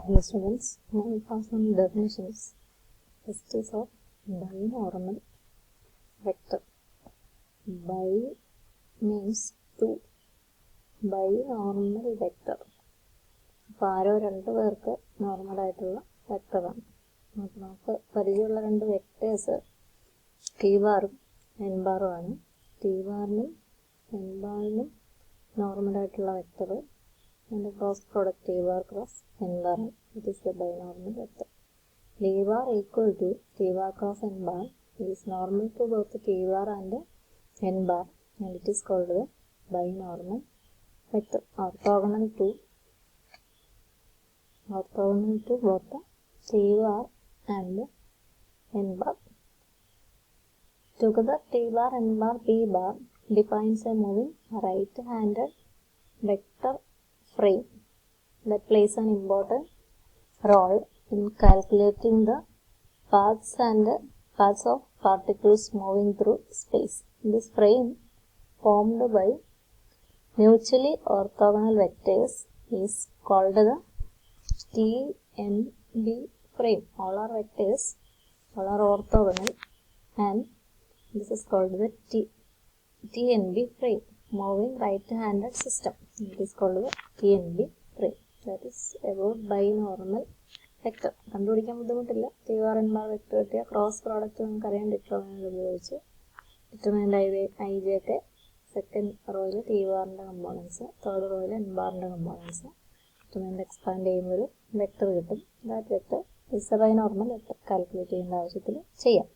Hello students, now we have some definitions. First is of binormal vector. Bi means two. Binormal vector. അപ്പോൾ ആരോ രണ്ടു പേർക്ക് നോർമലായിട്ടുള്ള വെക്ടറാണ്. അപ്പോൾ നമുക്ക് പരിചയമുള്ള രണ്ട് വെക്ടേഴ്സ് ടി ബാറും എൻ ബാറും ആണ്. ടി ബാറിനും എൻ ബാറിനും നോർമലായിട്ടുള്ള vector and the cross product T bar cross n bar, it is the binormal vector. D bar equal to T bar cross n bar is normal to both T bar and n bar, and it is called the binormal vector. Orthogonal to both the T bar and n bar. Together T bar, n bar, P bar defines a moving right-handed vector frame that plays an important role in calculating the paths of particles moving through space. This frame, formed by mutually orthogonal vectors, is called the TNV frame. All are vectors, all are orthogonal, and this is called the TNV frame, moving right-handed system. It is called the TNV frame. That is about binormal vector. കണ്ടുപിടിക്കാൻ ബുദ്ധിമുട്ടില്ല. T bar N bar vector കിട്ടിയ cross product നമുക്കറിയാം determinant ഉപയോഗിച്ച്. Determinant I J ഒക്കെ second റോയിൽ T ബാറിൻ്റെ components, third റോയിൽ N ബാറിൻ്റെ കമ്പോണൻസ്. ഡിറ്റർമിനന്റ് എക്സ്പാൻഡ് ചെയ്യുമ്പോൾ ഒരു വെക്ടർ കിട്ടും. That vector is a binormal vector. Calculate ചെയ്യേണ്ട ആവശ്യത്തിൽ ചെയ്യാം.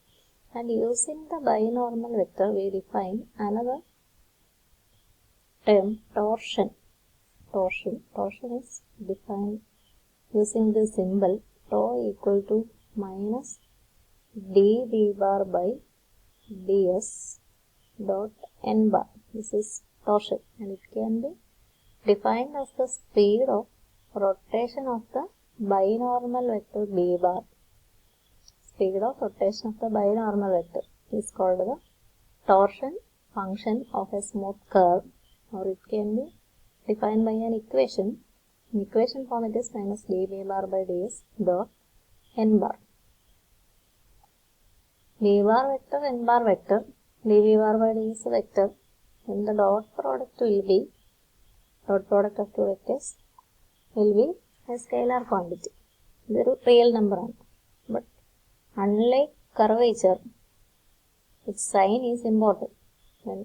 And using the binormal vector we define another term torsion. Torsion is defined using the symbol tau equal to minus dv bar by ds dot n bar. This is torsion, and it can be defined as the speed of rotation of the binormal vector b bar. Speed of rotation of the binormal vector is called the torsion function of a smooth curve, or it can be defined by an equation. In equation form it is minus dv bar by ds dot n bar. d bar vector, n bar vector, dv bar by ds vector, and the dot product of two vectors will be a scalar quantity. This is a real number. But unlike curvature, its sign is important. When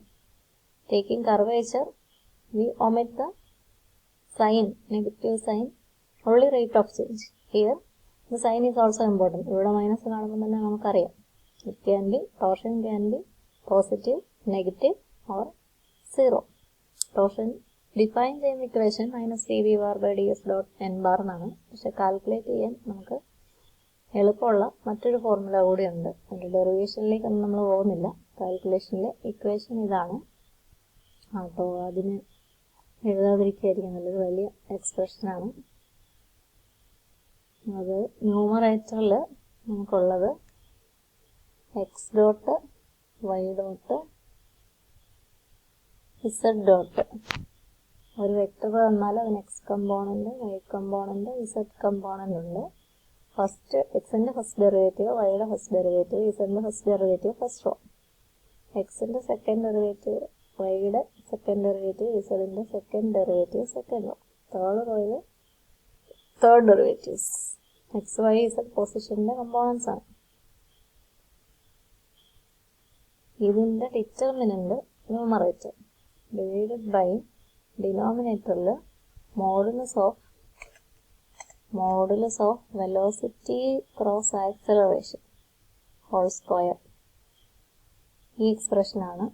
taking curvature, we omit the sign, negative sign, only rate of change. Here, the sign is also important. ഇവിടെ minus കാണുമ്പോൾ തന്നെ നമുക്കറിയാം. It can be, torsion can be positive, negative or 0. Torsion define ചെയ്യുന്ന equation minus dv bar by ds dot n bar എന്നാണ്. പക്ഷെ calculate ചെയ്യാൻ നമുക്ക് എളുപ്പമുള്ള മറ്റൊരു ഫോർമുല കൂടിയുണ്ട്. അതിൻ്റെ ഡെറിവേഷനിലേക്കൊന്നും നമ്മൾ പോകുന്നില്ല. കാൽക്കുലേഷനിലെ ഇക്വേഷൻ ഇതാണ്. അപ്പോൾ അതിന് എഴുതാതിരിക്കുകയായിരിക്കും നല്ലത്. വലിയ എക്സ്പ്രഷനാണ്. അത് ന്യൂമറേറ്ററിൽ നമുക്കുള്ളത് X dot Y dot Z dot. ഒരു വെക്ടർ തന്നാൽ അതിന് X component, Y component, Z component ഉണ്ട്. ഫസ്റ്റ് എക്സിൻ്റെ ഫസ്റ്റ് ഡെറിവേറ്റീവ്, വൈയുടെ ഫസ്റ്റ് ഡെറിവേറ്റീവ്, ഇസഡിൻ്റെ ഫസ്റ്റ് ഡെറിവേറ്റീവ് ഫസ്റ്റ് റോ. എക്സിൻ്റെ സെക്കൻഡ് ഡെറിവേറ്റീവ്, വൈയുടെ സെക്കൻഡ് ഡെറിവേറ്റീവ്, ഇസഡിൻ്റെ second derivative second row. Third റോയിൽ third derivatives. X Y Z പൊസിഷൻ്റെ കമ്പോണൻസ് ആണ്. ഇതിൻ്റെ ഡിറ്റർമിനന്റ് ന്യൂമറേറ്റർ ഡിവൈഡഡ് ബൈ ഡിനോമിനേറ്ററിൽ modulus of velocity cross acceleration whole square. ഈ എക്സ്പ്രഷനാണ്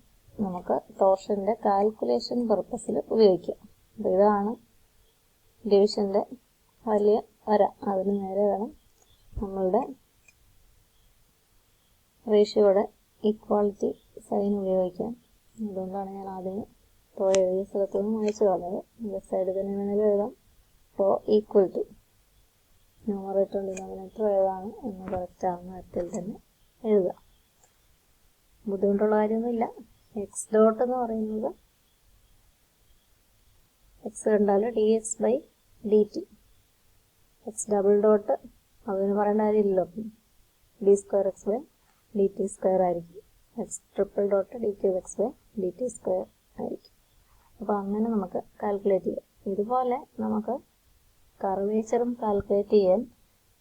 നമുക്ക് ടോർഷൻ്റെ കാൽക്കുലേഷൻ പർപ്പസിൽ ഉപയോഗിക്കുക. അപ്പോൾ ഇതാണ് ഡിവിഷൻ്റെ വലിയ വര. അതിന് നേരെ വേണം നമ്മളുടെ റേഷ്യോയുടെ ഈക്വാളിറ്റി സൈൻ ഉപയോഗിക്കാൻ. അതുകൊണ്ടാണ് ഞാൻ ആദ്യം ടോ എഴുതിയ സ്ഥലത്ത് നിന്ന് മായ്ച്ചു കളഞ്ഞത്. ലെഫ്റ്റ് സൈഡിൽ തന്നെ വേണമെങ്കിലും എഴുതാം. ടോ ഈക്വൽ ടു ന്യൂമറേറ്റർ ഡിനോമിനേറ്റർ ഏതാണ് എന്ന് കറക്റ്റ് ആവുന്ന തരത്തിൽ തന്നെ എഴുതാം. ബുദ്ധിമുട്ടുള്ള കാര്യമൊന്നുമില്ല. എക്സ് ഡോട്ട് എന്ന് പറയുന്നത് എക്സ് കണ്ടാൽ dx by dt. X double dot അതിന് പറയേണ്ട കാര്യമില്ലല്ലോ, D square X by D T square ആയിരിക്കും. X triple dot D cube X by D T square ആയിരിക്കും. അപ്പോൾ അങ്ങനെ നമുക്ക് കാൽക്കുലേറ്റ് ചെയ്യാം. ഇതുപോലെ നമുക്ക് കർവേച്ചറും കാൽക്കുലേറ്റ് ചെയ്യാൻ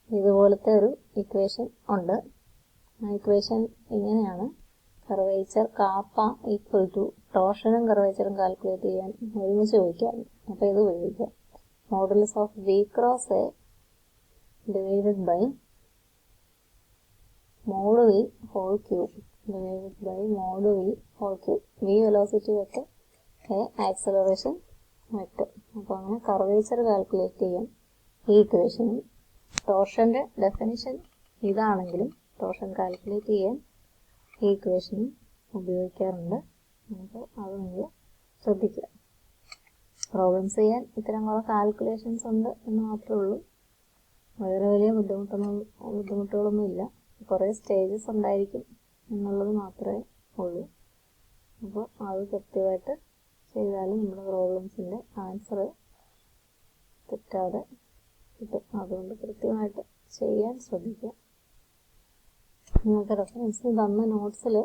ഇതുപോലത്തെ ഒരു ഇക്വേഷൻ ഉണ്ട്. ആ ഇക്വേഷൻ ഇങ്ങനെയാണ്. കർവേച്ചർ കാപ്പ ഈക്വൽ ടു ടോർഷനും കർവേച്ചറും കാൽക്കുലേറ്റ് ചെയ്യാൻ ഒരുമിച്ച് ചോദിക്കാം. അപ്പോൾ ഇത് ഉപയോഗിക്കാം. Modulus of V cross A divided by mod V whole cube divided by mod V whole cube. V velocity vector, A acceleration vector. അപ്പോൾ അങ്ങനെ കർവേച്ചർ കാൽക്കുലേറ്റ് ചെയ്യാൻ ഈ ഇക്വേഷനും ടോർഷൻ്റെ ഡെഫിനിഷൻ ഇതാണെങ്കിലും ടോർഷൻ കാൽക്കുലേറ്റ് ചെയ്യാൻ ഈ ഇക്വേഷനും ഉപയോഗിക്കാറുണ്ട്. അപ്പോൾ അത് നിങ്ങൾ ശ്രദ്ധിക്കുക. പ്രോബ്ലംസ് ചെയ്യാൻ ഇത്തരം കുറേ കാൽക്കുലേഷൻസ് ഉണ്ട് എന്ന് മാത്രമേ ഉള്ളൂ. വേറെ വലിയ ബുദ്ധിമുട്ടുകളൊന്നും ഇല്ല. കുറേ സ്റ്റേജസ് ഉണ്ടായിരിക്കും എന്നുള്ളത് മാത്രമേ ഉള്ളൂ. അപ്പോൾ അത് കൃത്യമായിട്ട് ചെയ്താലും നമ്മുടെ പ്രോബ്ലംസിൻ്റെ ആൻസർ തെറ്റാതെ കിട്ടും. അതുകൊണ്ട് കൃത്യമായിട്ട് ചെയ്യാൻ ശ്രദ്ധിക്കുക. നിങ്ങൾക്ക് റെഫറൻസിന് തന്ന നോട്ട്സിൽ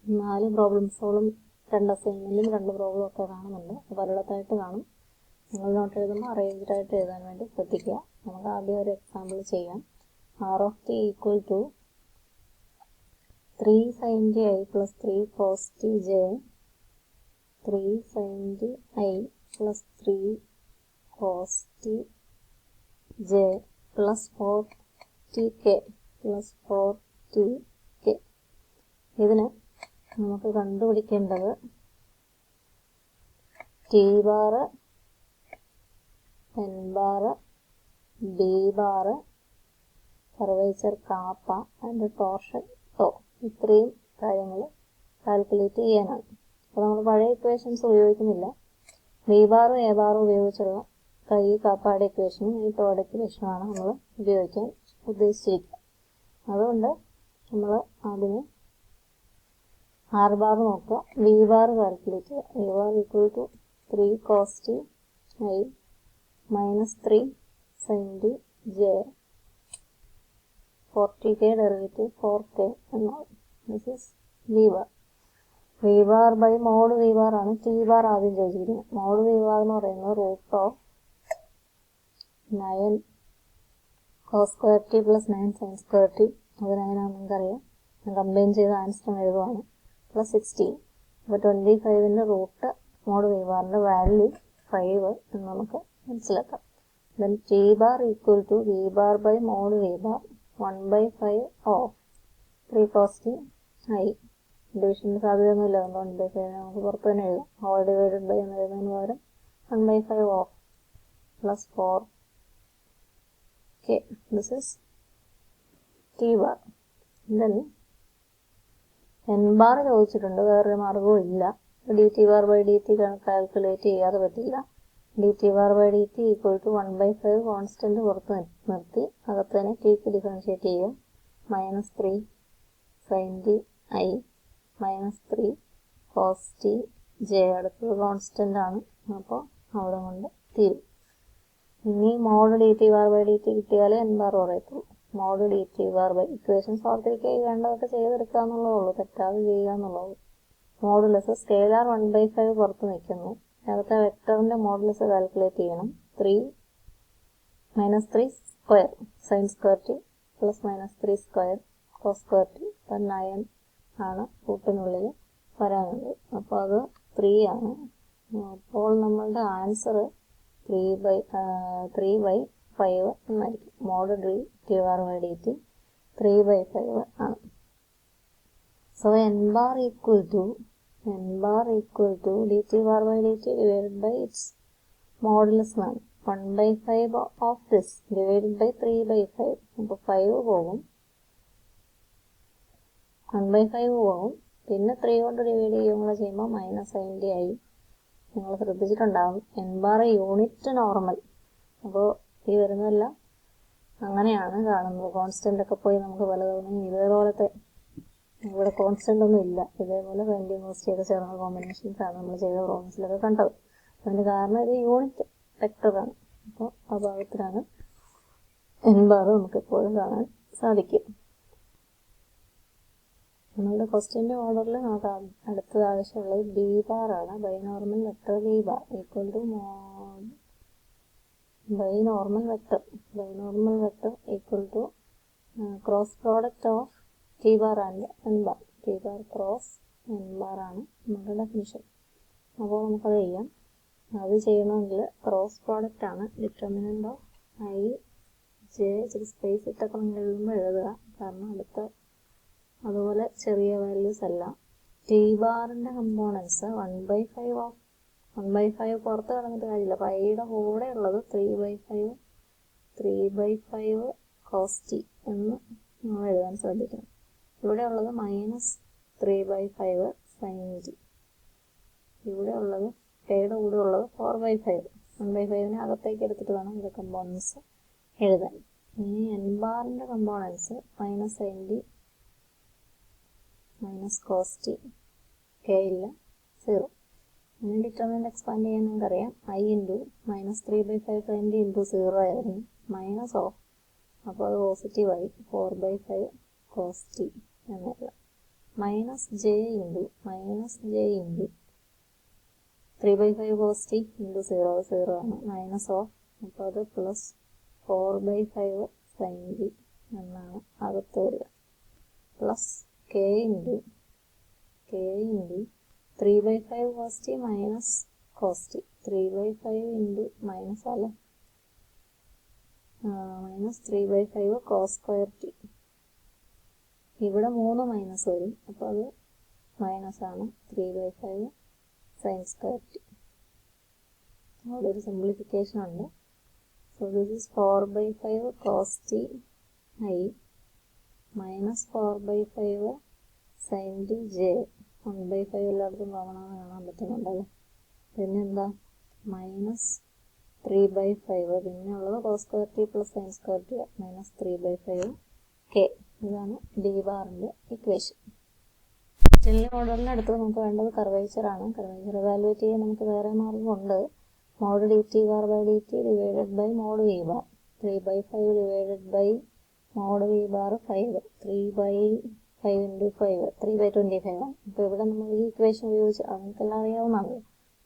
4 പ്രോബ്ലംസോളം 2 അസൈൻമെൻറ്റും 2 പ്രോബ്ലം ഒക്കെ കാണുന്നുണ്ട്. പലയിടത്തായിട്ട് കാണും. നിങ്ങൾ നോട്ട് എഴുതുമ്പോൾ അറേഞ്ച്ഡായിട്ട് എഴുതാൻ വേണ്ടി ശ്രദ്ധിക്കുക. നമുക്ക് ആദ്യം ഒരു എക്സാമ്പിൾ ചെയ്യാം. R of T equal to 3 sin t i plus 3 cos t j, 3 sin t i plus 3 cos t j plus 4 t k plus 4 t k. ഇതിന് നമുക്ക് കണ്ടുപിടിക്കേണ്ടത് T bar, N bar, B bar, curvature kappa and torsion tau. ഇത്രയും കാര്യങ്ങൾ calculate ചെയ്യാനാണ്. അപ്പോൾ നമ്മൾ പഴയ equations ഉപയോഗിക്കുന്നില്ല. ബി ബാറും എ ബാറും ഉപയോഗിച്ചുള്ള ഈ കാപ്പയുടെ ഇക്വേഷനും ഈ ടോയുടെ ഇക്വേഷനുമാണ് നമ്മൾ ഉപയോഗിക്കാൻ ഉദ്ദേശിച്ചിരിക്കുക. അതുകൊണ്ട് നമ്മൾ ആദ്യമേ ആർ ബാർ നോക്കുക. വി ബാർ കാൽക്കുലേറ്റ് ചെയ്യുക. V bar equal to 3 cos t i minus 3 sin t j 4tk derivative 4k എന്നാണ്. This is V bar. V bar by mod V bar ആണ് ടി ബാർ ആദ്യം ചോദിച്ചിരിക്കുന്നത്. Mod V bar എന്ന് പറയുന്നത് root of 9 cos square T plus 9 sin square T. അത് 9 ആണെന്ന് നിങ്ങൾക്കറിയാം. ഞാൻ കമ്പൈൻ ചെയ്ത് ആൻസർ എഴുതുവാണ്. പ്ലസ് 16. അപ്പോൾ 25ൻ്റെ റൂട്ട് മോഡ് വി ബാറിൻ്റെ വാല്യൂ 5 എന്ന് നമുക്ക് മനസ്സിലാക്കാം. Then T bar equal to V bar by mod V bar 1/5 of 3 cos t i. ഡിവിഷൻ്റെ സാധ്യതയൊന്നുമില്ല. അതുകൊണ്ട് 1/5 നമുക്ക് പുറത്ത് തന്നെ എഴുതാം. ഹോൾ ഡിവൈഡഡ് ബൈ എന്ന് എഴുതുന്നതിന് പകരം 1/5 of plus 4k. This is T bar. Then N bar ചോദിച്ചിട്ടുണ്ട്. വേറൊരു മാർഗവും ഇല്ല. D T bar by D T calculate ചെയ്യാതെ പറ്റില്ല. D T bar by D T equal to 1/5 constant പുറത്ത് നിർത്തി അകത്ത് തന്നെ ടിക്ക് ഡിഫറൻഷ്യേറ്റ് ചെയ്യുക. -3 sin t i minus 3 cos t j. അടുത്തത് കോൺസ്റ്റൻ്റ് ആണ്. അപ്പോൾ അവിടെ കൊണ്ട് തീരും. ഇനി mod D T bar by D T കിട്ടിയാലേ എൻ ബാർ പറയത്തുള്ളൂ. Mod D T bar by equations ഓർത്തിരിക്കുക. വേണ്ടതൊക്കെ ചെയ്തെടുക്കുക എന്നുള്ളതുള്ളൂ. തെറ്റാതെ ചെയ്യുക എന്നുള്ളത്. മോഡുലസ് സ്കെയിലാർ 1/5 പുറത്ത് നിൽക്കുന്നു. അകത്തെ വെക്ടറിൻ്റെ മോഡുലസ് കാൽക്കുലേറ്റ് ചെയ്യണം. 3 square sine square T plus -3 square cos square T. അപ്പം 9 ആണ് കൂട്ടിനുള്ളിൽ വരാനുള്ളത്. അപ്പോൾ അത് 3 ആണ്. അപ്പോൾ നമ്മളുടെ ആൻസർ 3/5 എന്നായിരിക്കും. Mod D T bar by D T 3/5 ആണ്. So N bar equal to D T bar by D T divided by its modulus ആണ്. 1/5 ഓഫ് ദിസ് ഡിവൈഡഡ് ബൈ 3/5. അപ്പോൾ 5 പോകും, 1/5 പോകും. പിന്നെ 3 കൊണ്ട് ഡിവൈഡ് ചെയ്യുമ്പോൾ -sin t i. നിങ്ങൾ ശ്രദ്ധിച്ചിട്ടുണ്ടാകും എൻ ബാർ യൂണിറ്റ് നോർമൽ. അപ്പോൾ ഈ വരുന്നതെല്ലാം അങ്ങനെയാണ് കാണുന്നത്. കോൺസ്റ്റൻ്റ് ഒക്കെ പോയി നമുക്ക് പലതവണ ഇതേപോലത്തെ ഇവിടെ കോൺസ്റ്റൻ്റ് ഒന്നും ഇല്ല. ഇതേപോലെ കണ്ടിന്യൂസിറ്റി ഒക്കെ ചേർന്ന കോമ്പിനേഷൻസാണ് നമ്മൾ ചെയ്ത പ്രോബ്ലംസിലൊക്കെ കണ്ടത്. അതിന് കാരണം ഇത് യൂണിറ്റ് വെക്ടറാണ്. അപ്പോൾ ആ ഭാഗത്തിലാണ് n ബാർ നമുക്ക് എപ്പോഴും കാണാൻ സാധിക്കും. നമ്മളുടെ ക്വസ്റ്റ്യൻ്റെ ഓർഡറിൽ നമുക്ക് അടുത്തത് ആവശ്യമുള്ളത് ബി ബാർ ആണ്. Binormal vector B bar equal to binormal vector equal to cross product of T bar and N bar. T bar cross N bar ആണ് നമ്മുടെ ഡെഫിനിഷൻ. അപ്പോൾ നമുക്കത് ചെയ്യാം. അത് ചെയ്യണമെങ്കിൽ ക്രോസ് പ്രോഡക്റ്റ് ആണ്. ഡിറ്റർമിനൻ്റ് ഓഫ് ഐ ജെ ഇച്ചിരി സ്പേസ് ഇട്ടൊക്കെ നിങ്ങൾ എഴുതുമ്പോൾ എഴുതുക, കാരണം അടുത്ത അതുപോലെ ചെറിയ വാല്യൂസ് അല്ല. ടി ബാറിൻ്റെ കമ്പോണൻസ് 1/5 ഓഫ് 1/5 പുറത്ത് കിടന്നിട്ട് കാര്യമില്ല. പൈയുടെ കൂടെ ഉള്ളത് 3/5 കോസ് ടി എന്ന് നമ്മൾ എഴുതാൻ ശ്രദ്ധിക്കണം. ഇവിടെ ഉള്ളത് -3/5 സൈൻ ടി. ഇവിടെ ഉള്ളത് കെയുടെ കൂടെ ഉള്ളത് 4/5. 1/5നെ അകത്തേക്ക് എടുത്തിട്ട് വേണം ഇത് കമ്പോണൻസ് എഴുതാൻ. ഇനി എൻ ബാറിൻ്റെ components minus sine T minus cos T, K ഇല്ല, 0. ഇനി ഡിറ്റർമിനൻ്റ് എക്സ്പാൻഡ് ചെയ്യാൻ നമുക്കറിയാം. I into -3/5 sine T into 0 ആയിരുന്നു, മൈനസ് ഓഫ്, അപ്പോൾ അത് പോസിറ്റീവായി 4/5 കോസ് ടി എന്നെഴുതാം. Minus J into 3/5 cos T into 0 ആണ്, മൈനസ് ഓഫ്, അപ്പോൾ അത് പ്ലസ് 4/5 സൈൻ ടി എന്നാണ് അകത്ത് വരിക. Plus K into 3/5 cos T minus cos T. 3/5 into minus അല്ല -3/5 കോസ് സ്ക്വയർ ടി. ഇവിടെ 3 മൈനസ് വരും, അപ്പോൾ അത് മൈനസാണ് 3/5 സൈൻ സ്ക്വയർ ടി. അവിടെ ഒരു സിംപ്ലിഫിക്കേഷൻ ഉണ്ട്. So this is 4/5 cos T I minus 4/5 sine T J. 1/5 എല്ലായിടത്തും കോമൺ ആണെന്ന് കാണാൻ പറ്റുന്നുണ്ടല്ലേ. പിന്നെ എന്താ, -3/5, പിന്നെ ഉള്ളത് cos square T plus sine square T -3/5 K. ഇതാണ് ഡി ബാറിൻ്റെ ഇക്വേഷൻ. ക്വസ്റ്റ്യനിലെ ഓർഡറിന് അടുത്ത് നമുക്ക് വേണ്ടത് കർവേച്ചർ ആണ്. കർവേച്ചർ എവാലുവേറ്റ് ചെയ്യാൻ നമുക്ക് വേറെ മാർഗമുണ്ട്. Mod D T bar by D T divided by mod V bar. 3/5 divided by mod V bar 5. 3/5 into 5 3/25 ആണ്. അപ്പോൾ ഇവിടെ നമ്മൾ ഈ ഇക്വേഷൻ ഉപയോഗിച്ച് നമുക്കെല്ലാം അറിയാവുന്നതാണ്.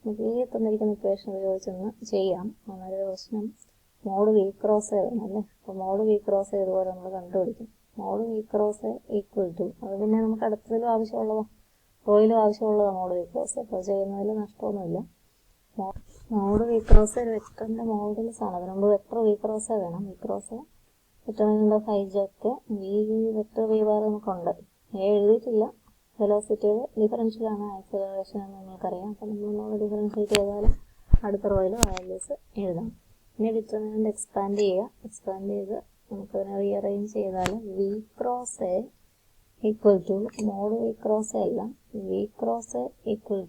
നമുക്ക് ഈ തന്നിരിക്കുന്ന ഇക്വേഷൻ ഉപയോഗിച്ചൊന്ന് ചെയ്യാം. വളരെ പ്രശ്നം മോഡ് വി ക്രോസ് വേണം അല്ലേ. അപ്പോൾ മോഡ് വി ക്രോസ് ഇതുപോലെ നമ്മൾ കണ്ടുപിടിക്കും. Mod V cross equal to, അത് പിന്നെ നമുക്ക് അടുത്തതിലും ആവശ്യമുള്ളതോ ഓയിലും ആവശ്യമുള്ളതാണ് മോഡ് വി ക്രോസ്. അപ്പോൾ ചെയ്യുന്നതിൽ നഷ്ടമൊന്നുമില്ല. മോഡ് വി ക്രോസ് ഒരു വെക്ടറിൻ്റെ മോഡൽസ് ആണ്. അതിന് മുമ്പ് വെക്ടർ വി ക്രോസ് വേണം. വി ക്രോസ് ഡിറ്റർമിനൻ്റ് ഓഫ് ഹൈജാക്ക് വെക്ടർ വി ബാർ നമുക്കുണ്ട്. എഴുതിയിട്ടില്ല. വെലോസിറ്റിയുടെ ഡിഫറൻഷ്യലാണ് ആക്സിലറേഷൻ എന്ന് നിങ്ങൾക്കറിയാം. അപ്പോൾ നമ്മളൊന്നുകൂടെ ഡിഫറൻഷ്യേറ്റ് ചെയ്താൽ അടുത്ത റോയിൽ വാല്യൂസ് എഴുതാം. ഇനി ഡിറ്റർമിനൻ്റ് എക്സ്പാൻഡ് ചെയ്യുക. എക്സ്പാൻഡ് ചെയ്ത് നമുക്കതിനെ റീഅറേഞ്ച് ചെയ്താൽ V cross A equal to mod V cross A അല്ല, V cross A equal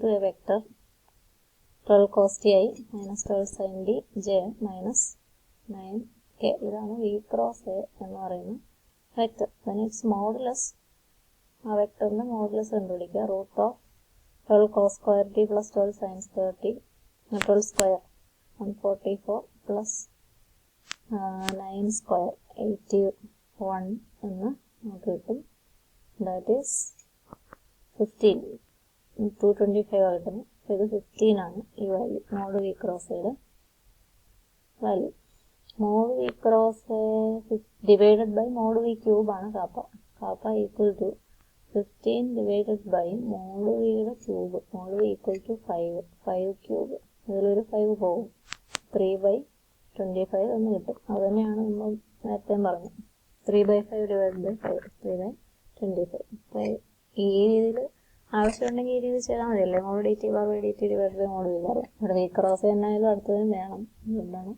to a vector 12 cos ti minus 12 sin d j minus 9k. ഇതാണ് വി ക്രോസ് എ എന്ന് പറയുന്ന vector. then its modulus, ആ വെക്ടറിൻ്റെ modulus കണ്ടുപിടിക്കുക. Root of 12 cos square t plus 12 sin square t 12 square 144 plus 9 square 81 എന്ന് നമുക്ക് കിട്ടും. That is 15 225 കിട്ടുന്നു. അപ്പോൾ ഇത് 15 ആണ് ഈ വാല്യൂ, മോഡ് വി ക്രോസയുടെ value. Mod V cross divided by mod V cube ആണ് kappa. Kappa equal to 15 divided by mod വിയുടെ cube. Mod V equal to 5 cube. ഇതിലൊരു 5 പോകും, 3/25 എന്ന് കിട്ടും. അത് തന്നെയാണ് നമ്മൾ നേരത്തെ പറഞ്ഞത്. 3/5 ഡിവൈഡ് ബൈ 5 3/25. അപ്പോൾ ഈ രീതിയിൽ ആവശ്യമുണ്ടെങ്കിൽ ഈ രീതി ചെയ്താൽ മതിയല്ലേ. Mod D T bar by D T divide by mod V bar. ഇവിടെ വി ക്രോസ് എന്നായാലും അടുത്തതിന് വേണം, അതുകൊണ്ടാണ്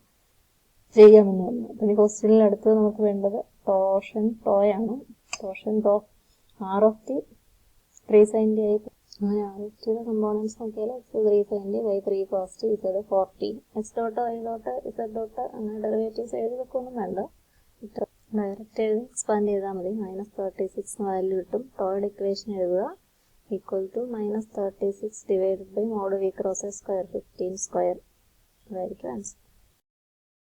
ചെയ്യാമെന്ന് പറഞ്ഞത്. പിന്നെ ക്വസ്റ്റ്യനിൽ അടുത്തത് നമുക്ക് വേണ്ടത് ടോർഷൻ ടോയാണ്. Torsion tau R of T 3 sin t ആയി. അങ്ങനെ ആർ ഓഫ് ടിയുടെ കമ്പോണൻസ് നോക്കിയാൽ 3 sin t by 3 cos t Z 40 X dot Y dot Z dot അങ്ങനെ ഡെറിവേറ്റീവ്സ് എഴുതി വെക്കൊന്നും വേണ്ട. ഡയറക്റ്റ് എഴുതി എക്സ്പാൻഡ് ചെയ്താൽ മതി. -36 വാല്യൂ കിട്ടും. ടോയുടെ ഇക്വേഷൻ എഴുതുക. Equal to -36 divided by mod V cross square 15 square. അതായിരിക്കും ആൻസർ.